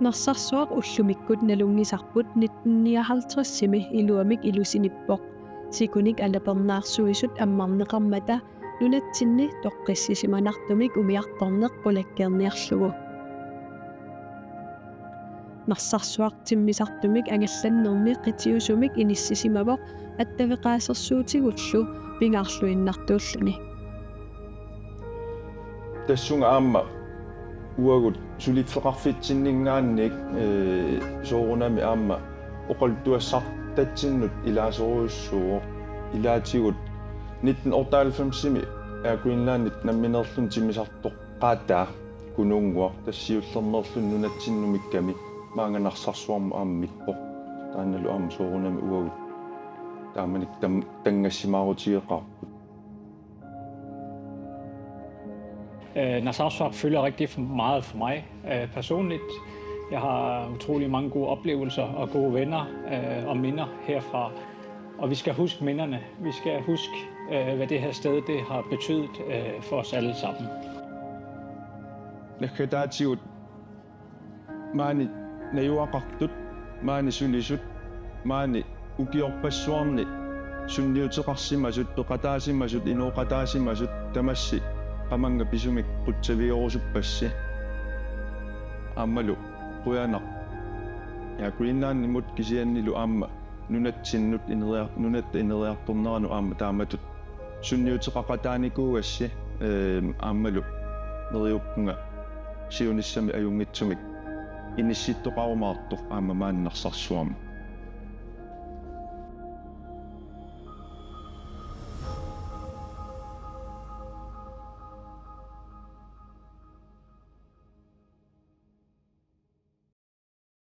Narsarsuaq ullumikkut nalungisarput 1959-simi iluamik ilusinippoq sikunik alapernaarsuisut ammarneqarmata nunatsinni toqqissisimanartumik umiartorneq qulakkeerniarlugu narsarsuartimmisartumik angallannermi qitiusumik inissisimavoq attavеqaasersuutigullu pingaarluinnartuulluni tassunga aamma uagut sulitfeqarfitsinningaannik soorunami aamma oqaltuassartatsinnut ilaasoruussuuq ilaatigut 1998-simi Greenlandit namminerlun timisartoq qaataa kunuunguaq tassiullernerlun nunatsinnumikami maanganarsarssuarmu aammippoq taannalu aamma soorunami uagut taamanik tangassimaarutigеqarput. Narsarsuaq fylder rigtig meget for mig personligt. Jeg har utrolig mange gode oplevelser og gode venner og minder herfra. Og vi skal huske minderne. Vi skal huske, hvad det her sted det har betydet for os alle sammen. Nakataatigut maani najuaqartut maani sulisut maani ukiorpassuarni sunniuteqarsimasut peqataasimasut inuoqataasimasut tamassi qamanga pisumik qutsaviorusupassi aammalu quyanaq ja Greenlandimut kisiannilu aamma nunatsinnut nunat ineriartorneranu aamma taamatut sunniuteqaqataanikuugassi aammalu neriuppunga siunissami ajungitsumik inissittoqarumaartoq aamma maannarsarsuarma